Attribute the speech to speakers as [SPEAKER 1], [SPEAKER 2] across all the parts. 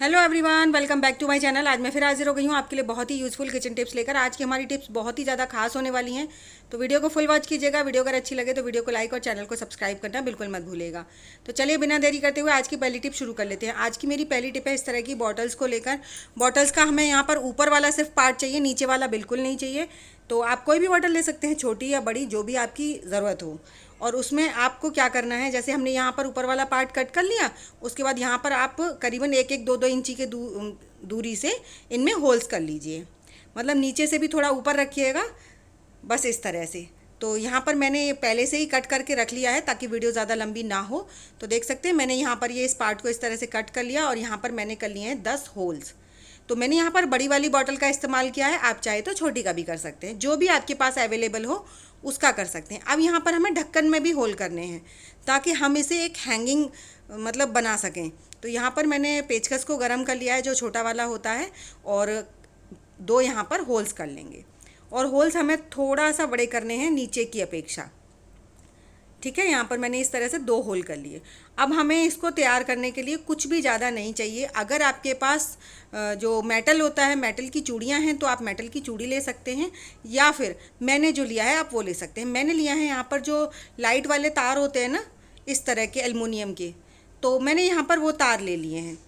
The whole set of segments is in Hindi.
[SPEAKER 1] Hello everyone, welcome back to my channel. आज मैं फिर हाजिर हो गई हूँ आपके लिए बहुत ही यूज़फुल किचन टिप्स लेकर। आज की हमारी टिप्स बहुत ही ज़्यादा खास होने वाली हैं, तो वीडियो को फुल वॉच कीजिएगा। वीडियो अगर अच्छी लगे तो वीडियो को लाइक और चैनल को सब्सक्राइब करना बिल्कुल मत भूलिएगा। तो चलिए बिना देरी करते हुए आज की पहली टिप शुरू कर लेते हैं। आज की मेरी पहली टिप है इस तरह की बॉटल्स को लेकर। बॉटल्स का हमें यहाँ पर ऊपर वाला सिर्फ पार्ट चाहिए, नीचे वाला बिल्कुल नहीं चाहिए। तो आप कोई भी बॉटल ले सकते हैं, छोटी या बड़ी, जो भी आपकी ज़रूरत हो। और उसमें आपको क्या करना है, जैसे हमने यहाँ पर ऊपर वाला पार्ट कट कर लिया, उसके बाद यहाँ पर आप करीबन एक एक दो दो इंची के दूरी से इनमें होल्स कर लीजिए। मतलब नीचे से भी थोड़ा ऊपर रखिएगा, बस इस तरह से। तो यहाँ पर मैंने पहले से ही कट करके रख लिया है ताकि वीडियो ज़्यादा लंबी ना हो। तो देख सकते हैं मैंने यहाँ पर ये इस पार्ट को इस तरह से कट कर लिया और यहाँ पर मैंने कर लिए हैं 10 होल्स। तो मैंने यहाँ पर बड़ी वाली बॉटल का इस्तेमाल किया है, आप चाहे तो छोटी का भी कर सकते हैं, जो भी आपके पास अवेलेबल हो उसका कर सकते हैं। अब यहाँ पर हमें ढक्कन में भी होल करने हैं ताकि हम इसे एक हैंगिंग मतलब बना सकें। तो यहाँ पर मैंने पेचकस को गर्म कर लिया है, जो छोटा वाला होता है, और दो यहाँ पर होल्स कर लेंगे। और होल्स हमें थोड़ा सा बड़े करने हैं नीचे की अपेक्षा। ठीक है, यहाँ पर मैंने इस तरह से 2 होल कर लिए। अब हमें इसको तैयार करने के लिए कुछ भी ज़्यादा नहीं चाहिए। अगर आपके पास जो मेटल होता है, मेटल की चूड़ियाँ हैं, तो आप मेटल की चूड़ी ले सकते हैं, या फिर मैंने जो लिया है आप वो ले सकते हैं। मैंने लिया है यहाँ पर जो लाइट वाले तार होते हैं ना, इस तरह के एल्युमिनियम के, तो मैंने यहाँ पर वो तार ले लिए हैं।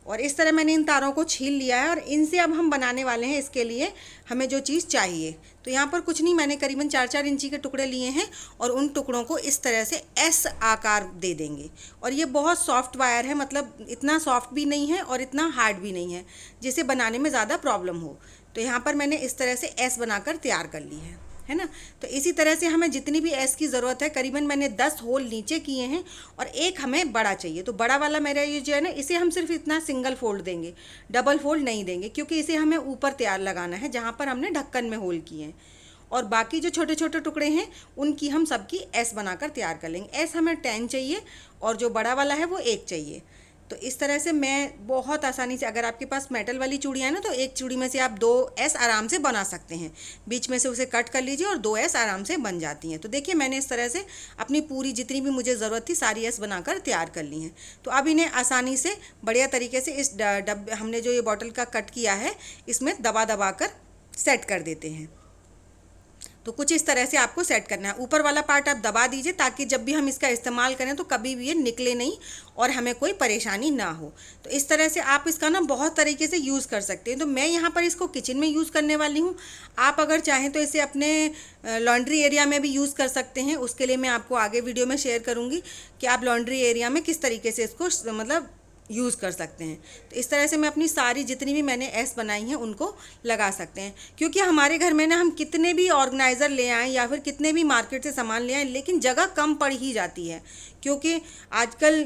[SPEAKER 1] और इस तरह मैंने इन तारों को छील लिया है और इनसे अब हम बनाने वाले हैं इसके लिए हमें जो चीज़ चाहिए। तो यहाँ पर कुछ नहीं, मैंने करीबन 4-4 इंची के टुकड़े लिए हैं और उन टुकड़ों को इस तरह से एस आकार दे देंगे। और ये बहुत सॉफ्ट वायर है, मतलब इतना सॉफ्ट भी नहीं है और इतना हार्ड भी नहीं है जिसे बनाने में ज़्यादा प्रॉब्लम हो। तो यहाँ पर मैंने इस तरह से एस बनाकर तैयार कर ली है ना। तो इसी तरह से हमें जितनी भी एस की ज़रूरत है, करीबन मैंने 10 होल नीचे किए हैं और एक हमें बड़ा चाहिए। तो बड़ा वाला मेरा ये जो है ना, इसे हम सिर्फ इतना सिंगल फोल्ड देंगे, डबल फोल्ड नहीं देंगे, क्योंकि इसे हमें ऊपर तैयार लगाना है जहाँ पर हमने ढक्कन में होल किए हैं। और बाकी जो छोटे छोटे टुकड़े हैं उनकी हम सबकी एस बनाकर तैयार कर लेंगे। एस हमें 10 चाहिए और जो बड़ा वाला है वो 1 चाहिए। तो इस तरह से मैं बहुत आसानी से, अगर आपके पास मेटल वाली चूड़ियाँ हैं ना, तो एक चूड़ी में से आप 2 एस आराम से बना सकते हैं। बीच में से उसे कट कर लीजिए और 2 एस आराम से बन जाती हैं। तो देखिए मैंने इस तरह से अपनी पूरी जितनी भी मुझे ज़रूरत थी सारी एस बनाकर तैयार कर ली हैं। तो अब इन्हें आसानी से बढ़िया तरीके से इस डब्बे हमने जो ये बॉटल का कट किया है इसमें दबा दबा कर सेट कर देते हैं। तो कुछ इस तरह से आपको सेट करना है। ऊपर वाला पार्ट आप दबा दीजिए ताकि जब भी हम इसका इस्तेमाल करें तो कभी भी ये निकले नहीं और हमें कोई परेशानी ना हो। तो इस तरह से आप इसका ना बहुत तरीके से यूज़ कर सकते हैं। तो मैं यहाँ पर इसको किचन में यूज़ करने वाली हूँ। आप अगर चाहें तो इसे अपने लॉन्ड्री एरिया में भी यूज़ कर सकते हैं। उसके लिए मैं आपको आगे वीडियो में शेयर करूँगी कि आप लॉन्ड्री एरिया में किस तरीके से इसको मतलब यूज़ कर सकते हैं। तो इस तरह से मैं अपनी सारी जितनी भी मैंने एस बनाई हैं उनको लगा सकते हैं। क्योंकि हमारे घर में ना हम कितने भी ऑर्गेनाइज़र ले आएँ या फिर कितने भी मार्केट से सामान ले आएँ, लेकिन जगह कम पड़ ही जाती है। क्योंकि आजकल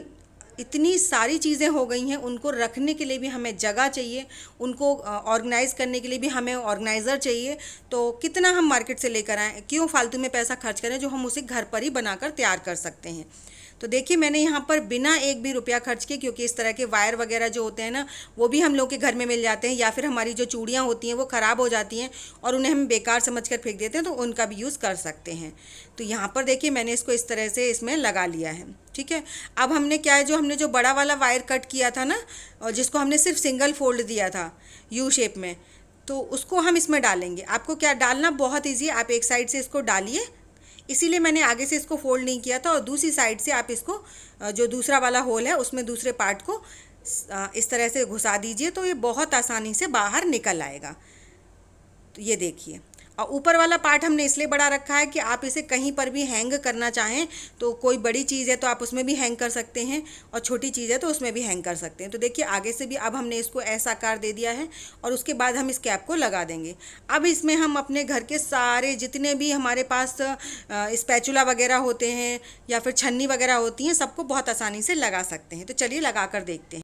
[SPEAKER 1] इतनी सारी चीज़ें हो गई हैं, उनको रखने के लिए भी हमें जगह चाहिए, उनको ऑर्गेनाइज़ करने के लिए भी हमें ऑर्गेनाइज़र चाहिए। तो कितना हम मार्केट से लेकर आएँ, क्यों फालतू में पैसा खर्च करें जो हम उसे घर पर ही बनाकर तैयार कर सकते हैं। तो देखिए मैंने यहाँ पर बिना एक भी रुपया खर्च किए, क्योंकि इस तरह के वायर वगैरह जो होते हैं ना, वो भी हम लोग के घर में मिल जाते हैं, या फिर हमारी जो चूड़ियाँ होती हैं वो ख़राब हो जाती हैं और उन्हें हम बेकार समझकर फेंक देते हैं, तो उनका भी यूज़ कर सकते हैं। तो यहाँ पर देखिए मैंने इसको इस तरह से इसमें लगा लिया है। ठीक है, अब हमने क्या है, जो हमने जो बड़ा वाला वायर कट किया था ना, और जिसको हमने सिर्फ सिंगल फोल्ड दिया था यू शेप में, तो उसको हम इसमें डालेंगे। आपको क्या डालना बहुत ईजी है, आप एक साइड से इसको डालिए, इसीलिए मैंने आगे से इसको फोल्ड नहीं किया था, और दूसरी साइड से आप इसको जो दूसरा वाला होल है उसमें दूसरे पार्ट को इस तरह से घुसा दीजिए, तो ये बहुत आसानी से बाहर निकल आएगा। तो ये देखिए, और ऊपर वाला पार्ट हमने इसलिए बड़ा रखा है कि आप इसे कहीं पर भी हैंग करना चाहें, तो कोई बड़ी चीज़ है तो आप उसमें भी हैंग कर सकते हैं, और छोटी चीज़ है तो उसमें भी हैंग कर सकते हैं। तो देखिए आगे से भी अब हमने इसको ऐसा आकार दे दिया है और उसके बाद हम इस कैप को लगा देंगे। अब इसमें हम अपने घर के सारे जितने भी हमारे पास स्पैचुला वगैरह होते हैं या फिर छन्नी वगैरह होती हैं, सबको बहुत आसानी से लगा सकते हैं। तो चलिए लगा कर देखते हैं।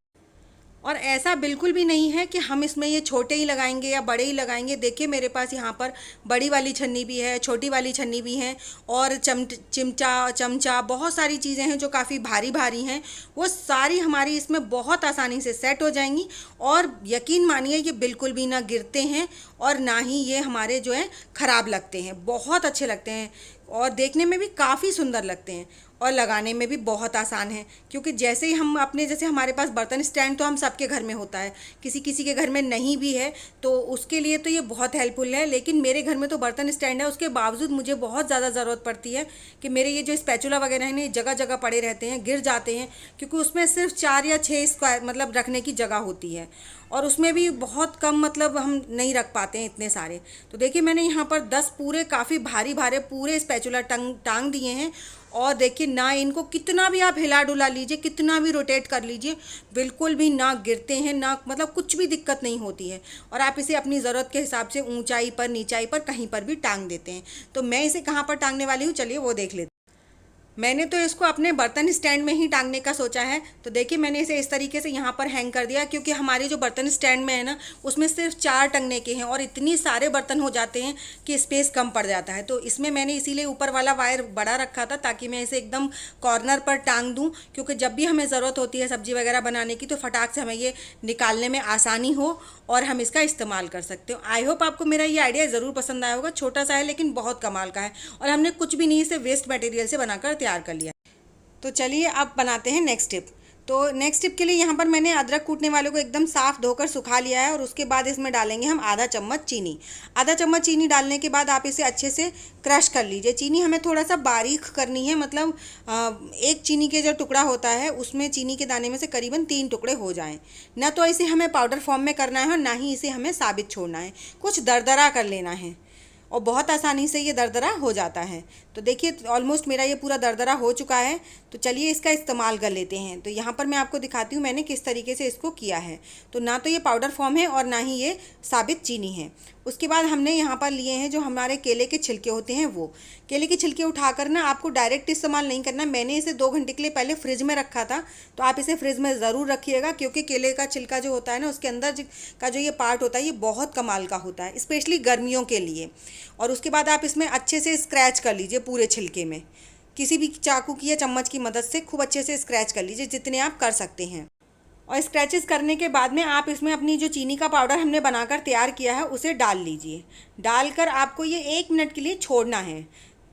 [SPEAKER 1] और ऐसा बिल्कुल भी नहीं है कि हम इसमें ये छोटे ही लगाएंगे या बड़े ही लगाएंगे। देखिए मेरे पास यहाँ पर बड़ी वाली छन्नी भी है, छोटी वाली छन्नी भी है, और चमचा बहुत सारी चीज़ें हैं जो काफ़ी भारी भारी हैं, वो सारी हमारी इसमें बहुत आसानी से सेट हो जाएंगी। और यकीन मानिए ये बिल्कुल भी ना गिरते हैं और ना ही ये हमारे जो है ख़राब लगते हैं, बहुत अच्छे लगते हैं। और देखने में भी काफ़ी सुंदर लगते हैं और लगाने में भी बहुत आसान है, क्योंकि जैसे ही हम अपने, जैसे हमारे पास बर्तन स्टैंड तो हम सबके घर में होता है, किसी किसी के घर में नहीं भी है, तो उसके लिए तो ये बहुत हेल्पफुल है। लेकिन मेरे घर में तो बर्तन स्टैंड है, उसके बावजूद मुझे बहुत ज़्यादा ज़रूरत पड़ती है कि मेरे ये जो स्पैचुला वगैरह हैं ना, ये जगह जगह पड़े रहते हैं, गिर जाते हैं, क्योंकि उसमें सिर्फ 4 या 6 स्क्वायर मतलब रखने की जगह होती है, और उसमें भी बहुत कम मतलब हम नहीं रख पाते हैं इतने सारे। तो देखिए मैंने यहाँ पर 10 पूरे काफ़ी भारी भारे पूरे स्पैचुला टांग दिए हैं। और देखिए ना, इनको कितना भी आप हिला डुला लीजिए, कितना भी रोटेट कर लीजिए, बिल्कुल भी ना गिरते हैं, ना मतलब कुछ भी दिक्कत नहीं होती है। और आप इसे अपनी ज़रूरत के हिसाब से ऊंचाई पर, नीचाई पर, कहीं पर भी टांग देते हैं। तो मैं इसे कहाँ पर टांगने वाली हूँ, चलिए वो देख लेते हैं। मैंने तो इसको अपने बर्तन स्टैंड में ही टांगने का सोचा है। तो देखिए मैंने इसे इस तरीके से यहाँ पर हैंग कर दिया, क्योंकि हमारे जो बर्तन स्टैंड में है ना, उसमें सिर्फ 4 टंगने के हैं और इतनी सारे बर्तन हो जाते हैं कि स्पेस कम पड़ जाता है। तो इसमें मैंने इसीलिए ऊपर वाला वायर बड़ा रखा था, ताकि मैं इसे एकदम कॉर्नर पर टांग दूँ, क्योंकि जब भी हमें ज़रूरत होती है सब्जी वगैरह बनाने की, तो फटाक से हमें ये निकालने में आसानी हो और हम इसका इस्तेमाल कर सकते हो। आई होप आपको मेरा ये आइडिया ज़रूर पसंद आया होगा। छोटा सा है लेकिन बहुत कमाल का है, और हमने कुछ भी नहीं इसे वेस्ट मटेरियल से बनाकर तैयार कर लिया। तो चलिए अब बनाते हैं नेक्स्ट टिप। तो नेक्स्ट टिप के लिए यहाँ पर मैंने अदरक कूटने वाले को एकदम साफ़ धोकर सुखा लिया है, और उसके बाद इसमें डालेंगे हम आधा चम्मच चीनी। आधा चम्मच चीनी डालने के बाद आप इसे अच्छे से क्रश कर लीजिए। चीनी हमें थोड़ा सा बारीक करनी है, मतलब एक चीनी के जो टुकड़ा होता है उसमें चीनी के दाने में से करीबन 3 टुकड़े हो जाएं। ना तो इसे हमें पाउडर फॉर्म में करना है और ना ही इसे हमें साबित छोड़ना है, कुछ दरदरा कर लेना है, और बहुत आसानी से ये दरदरा हो जाता है। तो देखिए ऑलमोस्ट मेरा ये पूरा दरदरा हो चुका है। तो चलिए इसका इस्तेमाल कर लेते हैं। तो यहाँ पर मैं आपको दिखाती हूँ मैंने किस तरीके से इसको किया है। तो ना तो ये पाउडर फॉर्म है और ना ही ये साबित चीनी है। उसके बाद हमने यहाँ पर लिए हैं जो हमारे केले के छिलके होते हैं, वो केले के छिलके उठाकर ना आपको डायरेक्ट इस्तेमाल नहीं करना। मैंने इसे 2 घंटे के लिए पहले फ्रिज में रखा था, तो आप इसे फ्रिज में ज़रूर रखिएगा, क्योंकि केले का छिलका जो होता है ना, उसके अंदर का जो ये पार्ट होता है, ये बहुत कमाल का होता है, स्पेशली गर्मियों के लिए। और उसके बाद आप इसमें अच्छे से स्क्रैच कर लीजिए पूरे छिलके में, किसी भी चाकू की या चम्मच की मदद से खूब अच्छे से स्क्रैच कर लीजिए, जितने आप कर सकते हैं। और स्क्रैचेस करने के बाद में आप इसमें अपनी जो चीनी का पाउडर हमने बनाकर तैयार किया है उसे डाल लीजिए। डालकर आपको ये 1 मिनट के लिए छोड़ना है,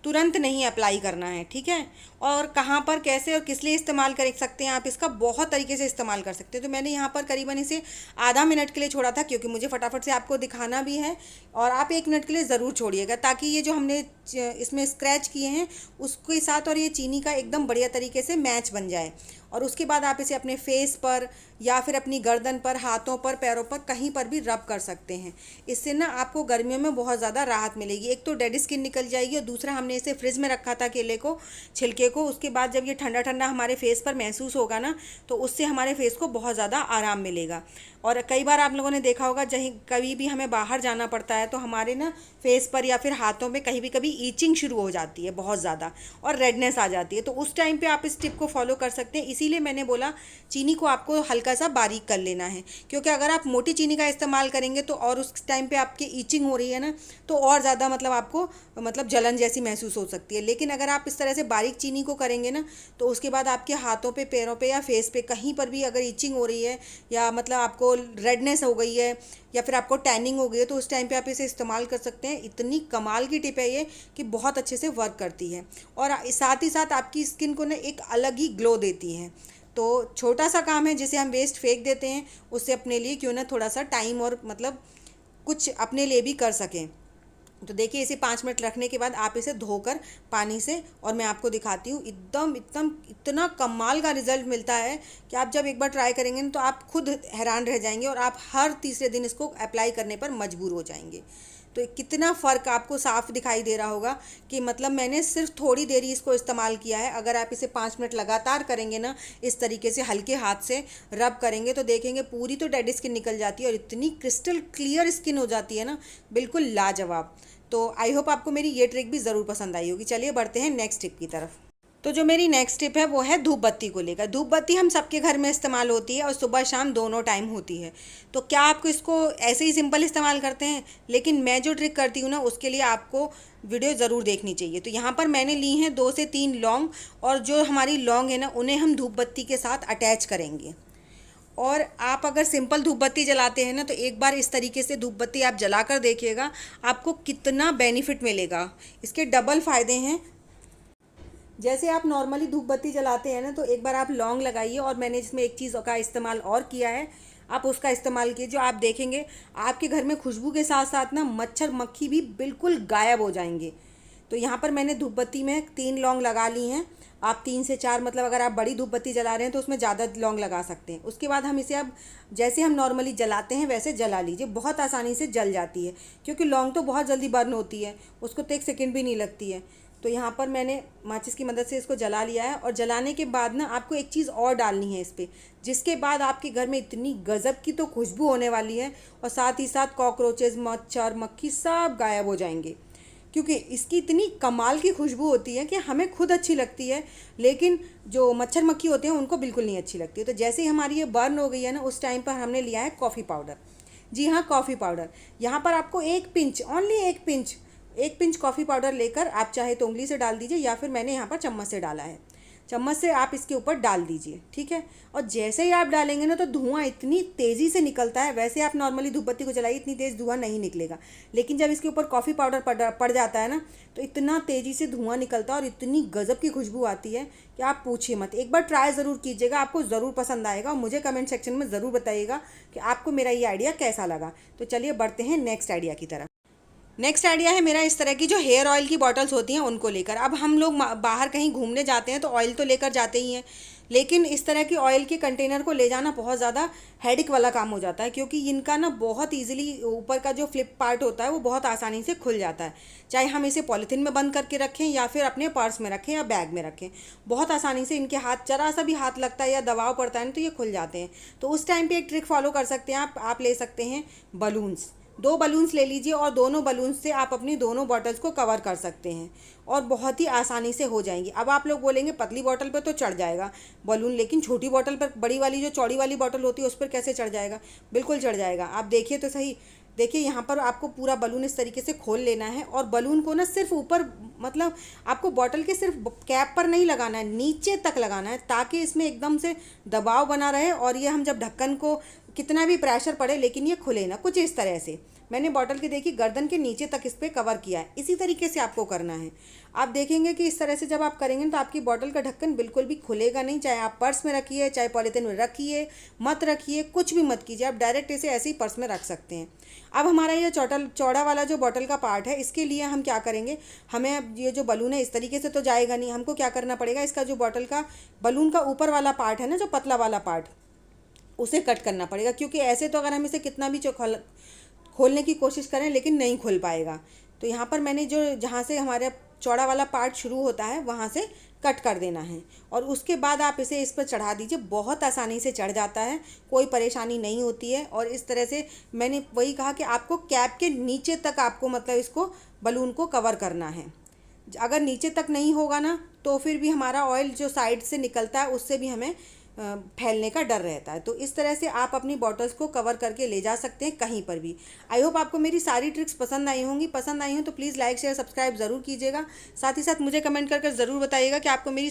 [SPEAKER 1] तुरंत नहीं अप्लाई करना है, ठीक है। और कहाँ पर, कैसे और किस लिए इस्तेमाल कर सकते हैं आप इसका, बहुत तरीके से इस्तेमाल कर सकते हैं। तो मैंने यहाँ पर करीबन इसे आधा मिनट के लिए छोड़ा था, क्योंकि मुझे फटाफट से आपको दिखाना भी है। और आप 1 मिनट के लिए ज़रूर छोड़िएगा, ताकि ये जो हमने इसमें स्क्रैच किए हैं उसके साथ और ये चीनी का एकदम बढ़िया तरीके से मैच बन जाए। और उसके बाद आप इसे अपने फेस पर या फिर अपनी गर्दन पर, हाथों पर, पैरों पर, कहीं पर भी रब कर सकते हैं। इससे ना आपको गर्मियों में बहुत ज़्यादा राहत मिलेगी। एक तो डेड स्किन निकल जाएगी, और दूसरा हमने इसे फ्रिज में रखा था केले को, छिलके को। उसके बाद जब ये ठंडा ठंडा हमारे फेस पर महसूस होगा ना, तो उससे हमारे फेस को बहुत ज़्यादा आराम मिलेगा। और कई बार आप लोगों ने देखा होगा, जहीं कभी भी हमें बाहर जाना पड़ता है तो हमारे ना फेस पर या फिर हाथों में कहीं भी कभी ईचिंग शुरू हो जाती है बहुत ज़्यादा, और रेडनेस आ जाती है। तो उस टाइम पे आप इस टिप को फॉलो कर सकते हैं। इसीलिए मैंने बोला चीनी को आपको हल्का सा बारीक कर लेना है, क्योंकि अगर आप मोटी चीनी का इस्तेमाल करेंगे तो और उस टाइम पे आपकी ईचिंग हो रही है ना, तो और ज़्यादा मतलब आपको मतलब जलन जैसी महसूस हो सकती है। लेकिन अगर आप इस तरह से बारीक चीनी को करेंगे ना, तो उसके बाद आपके हाथों पे, पैरों पे या फेस पे कहीं पर भी अगर ईचिंग हो रही है, या मतलब आपको रेडनेस हो गई है, या फिर आपको टैनिंग हो गई है, तो उस टाइम पे आप इसे इस्तेमाल कर सकते हैं। इतनी कमाल की टिप है ये कि बहुत अच्छे से वर्क करती है, और साथ ही साथ आपकी स्किन को ना एक अलग ही ग्लो देती है। तो छोटा सा काम है जिसे हम वेस्ट फेंक देते हैं, उससे अपने लिए क्यों ना थोड़ा सा टाइम और मतलब कुछ अपने लिए भी कर सकें। तो देखिए इसे 5 मिनट रखने के बाद आप इसे धोकर पानी से, और मैं आपको दिखाती हूँ, एकदम एकदम इतना कमाल का रिजल्ट मिलता है कि आप जब एक बार ट्राई करेंगे ना, तो आप खुद हैरान रह जाएंगे, और आप हर तीसरे दिन इसको अप्लाई करने पर मजबूर हो जाएंगे। तो कितना फ़र्क आपको साफ दिखाई दे रहा होगा कि मतलब मैंने सिर्फ थोड़ी देर ही इसको इस्तेमाल किया है। अगर आप इसे 5 मिनट लगातार करेंगे ना, इस तरीके से हल्के हाथ से रब करेंगे, तो देखेंगे पूरी तो डेड स्किन निकल जाती है, और इतनी क्रिस्टल क्लियर स्किन हो जाती है ना, बिल्कुल लाजवाब। तो आई होप आपको मेरी ये ट्रिक भी ज़रूर पसंद आई होगी। चलिए बढ़ते हैं नेक्स्ट टिप की तरफ। तो जो मेरी नेक्स्ट टिप है वो है धूप बत्ती को लेकर। धूप बत्ती हम सबके घर में इस्तेमाल होती है, और सुबह शाम दोनों टाइम होती है। तो क्या आपको इसको ऐसे ही सिंपल इस्तेमाल करते हैं? लेकिन मैं जो ट्रिक करती हूँ ना, उसके लिए आपको वीडियो ज़रूर देखनी चाहिए। तो यहाँ पर मैंने ली हैं 2 से 3 लौंग, और जो हमारी लौंग है ना, उन्हें हम धूप बत्ती के साथ अटैच करेंगे। और आप अगर सिंपल धूप बत्ती जलाते हैं ना, तो एक बार इस तरीके से धूप बत्ती आप जला कर देखिएगा, आपको कितना बेनिफिट मिलेगा। इसके डबल फ़ायदे हैं। जैसे आप नॉर्मली धूप बत्ती जलाते हैं ना, तो एक बार आप लौंग लगाइए, और मैंने इसमें एक चीज़ का इस्तेमाल और किया है, आप उसका इस्तेमाल कीजिए। जो आप देखेंगे आपके घर में खुशबू के साथ साथ ना मच्छर मक्खी भी बिल्कुल गायब हो जाएंगे। तो यहाँ पर मैंने धूप बत्ती में 3 लौंग लगा ली हैं। आप 3 से 4, मतलब अगर आप बड़ी धूप बत्ती जला रहे हैं तो उसमें ज़्यादा लौंग लगा सकते हैं। उसके बाद हम इसे अब जैसे हम नॉर्मली जलाते हैं वैसे जला लीजिए, बहुत आसानी से जल जाती है, क्योंकि लौंग तो बहुत जल्दी बर्न होती है, उसको तो 1 सेकेंड भी नहीं लगती है। तो यहाँ पर मैंने माचिस की मदद से इसको जला लिया है। और जलाने के बाद ना आपको एक चीज़ और डालनी है इस पर, जिसके बाद आपके घर में इतनी गज़ब की तो खुशबू होने वाली है, और साथ ही साथ कॉकरोचेज़ मच्छर मक्खी सब गायब हो जाएंगे, क्योंकि इसकी इतनी कमाल की खुशबू होती है कि हमें खुद अच्छी लगती है, लेकिन जो मच्छर मक्खी होते हैं उनको बिल्कुल नहीं अच्छी लगती है। तो जैसे ही हमारी ये बर्न हो गई है ना, उस टाइम पर हमने लिया है कॉफ़ी पाउडर। जी हाँ, कॉफ़ी पाउडर। यहाँ पर आपको 1 pinch, only 1 pinch coffee powder लेकर आप चाहे तो उंगली से डाल दीजिए, या फिर मैंने यहाँ पर चम्मच से डाला है। चम्मच से आप इसके ऊपर डाल दीजिए, ठीक है। और जैसे ही आप डालेंगे ना, तो धुआं इतनी तेज़ी से निकलता है। वैसे आप नॉर्मली धूप बत्ती को जलाइए, इतनी तेज़ धुआं नहीं निकलेगा, लेकिन जब इसके ऊपर कॉफ़ी पाउडर पड़ जाता है ना, तो इतना तेज़ी से धुआं निकलता है और इतनी गज़ब की खुशबू आती है कि आप पूछिए मत। एक बार ट्राई ज़रूर कीजिएगा, आपको ज़रूर पसंद आएगा, और मुझे कमेंट सेक्शन में ज़रूर बताइएगा कि आपको मेरा ये आइडिया कैसा लगा। तो चलिए बढ़ते हैं नेक्स्ट आइडिया की तरफ। नेक्स्ट आइडिया है मेरा इस तरह की जो हेयर ऑयल की बॉटल्स होती हैं उनको लेकर। अब हम लोग बाहर कहीं घूमने जाते हैं तो ऑयल तो लेकर जाते ही हैं, लेकिन इस तरह की ऑयल के कंटेनर को ले जाना बहुत ज़्यादा हेडेक वाला काम हो जाता है, क्योंकि इनका ना बहुत इजीली ऊपर का जो फ्लिप पार्ट होता है वो बहुत आसानी से खुल जाता है। चाहे हम इसे पॉलीथीन में बंद करके रखें या फिर अपने पर्स में रखें या बैग में रखें, बहुत आसानी से इनके हाथ, जरा सा भी हाथ लगता है या दबाव पड़ता है ना, तो ये खुल जाते हैं। तो उस टाइम पर एक ट्रिक फॉलो कर सकते हैं आप ले सकते हैं बलून्स। 2 बलून्स ले लीजिए, और दोनों बलून्स से आप अपनी दोनों बॉटल्स को कवर कर सकते हैं, और बहुत ही आसानी से हो जाएंगी। अब आप लोग बोलेंगे पतली बॉटल पर तो चढ़ जाएगा बलून, लेकिन छोटी बॉटल पर, बड़ी वाली जो चौड़ी वाली बॉटल होती है उस पर कैसे चढ़ जाएगा? बिल्कुल चढ़ जाएगा। आप देखिए तो सही। देखिए यहाँ पर आपको पूरा बलून इस तरीके से खोल लेना है, और बलून को ना सिर्फ ऊपर, मतलब आपको बॉटल के सिर्फ कैप पर नहीं लगाना है, नीचे तक लगाना है, ताकि इसमें एकदम से दबाव बना रहे, और ये हम जब ढक्कन को कितना भी प्रेशर पड़े लेकिन ये खुले ना। कुछ इस तरह से मैंने बॉटल के देखी गर्दन के नीचे तक इस पर कवर किया है। इसी तरीके से आपको करना है। आप देखेंगे कि इस तरह से जब आप करेंगे तो आपकी बॉटल का ढक्कन बिल्कुल भी खुलेगा नहीं। चाहे आप पर्स में रखिए, चाहे पॉलीथीन में रखिए, मत रखिए, कुछ भी मत कीजिए, आप डायरेक्ट इसे ऐसे ही पर्स में रख सकते हैं। अब हमारा ये चौड़ा वाला जो बॉटल का पार्ट है, इसके लिए हम क्या करेंगे, हमें अब ये जो बलून है इस तरीके से तो जाएगा नहीं, हमको क्या करना पड़ेगा, इसका जो बॉटल का बलून का ऊपर वाला पार्ट है ना, जो पतला वाला पार्ट, उसे कट करना पड़ेगा, क्योंकि ऐसे तो अगर हम इसे कितना भी खोलने की कोशिश करें लेकिन नहीं खुल पाएगा। तो यहाँ पर मैंने जो जहाँ से हमारा चौड़ा वाला पार्ट शुरू होता है वहाँ से कट कर देना है, और उसके बाद आप इसे इस पर चढ़ा दीजिए। बहुत आसानी से चढ़ जाता है, कोई परेशानी नहीं होती है। और इस तरह से मैंने वही कहा कि आपको कैप के नीचे तक आपको, मतलब इसको बलून को कवर करना है। अगर नीचे तक नहीं होगा ना, तो फिर भी हमारा ऑयल जो साइड से निकलता है उससे भी हमें फैलने का डर रहता है। तो इस तरह से आप अपनी बॉटल्स को कवर करके ले जा सकते हैं कहीं पर भी। आई होप आपको मेरी सारी ट्रिक्स पसंद आई होंगी। पसंद आई हो तो प्लीज़ लाइक शेयर सब्सक्राइब ज़रूर कीजिएगा। साथ ही साथ मुझे कमेंट करके ज़रूर बताइएगा कि आपको मेरी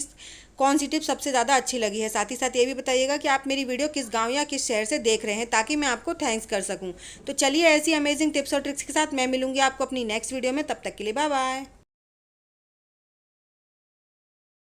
[SPEAKER 1] कौन सी टिप सबसे ज़्यादा अच्छी लगी है। साथ ही साथ ये भी बताइएगा कि आप मेरी वीडियो किस गाँव या किस शहर से देख रहे हैं, ताकि मैं आपको थैंक्स कर सकूँ। तो चलिए, ऐसी अमेजिंग टिप्स और ट्रिक्स के साथ मैं मिलूँगी आपको अपनी नेक्स्ट वीडियो में। तब तक के लिए बाय बाय।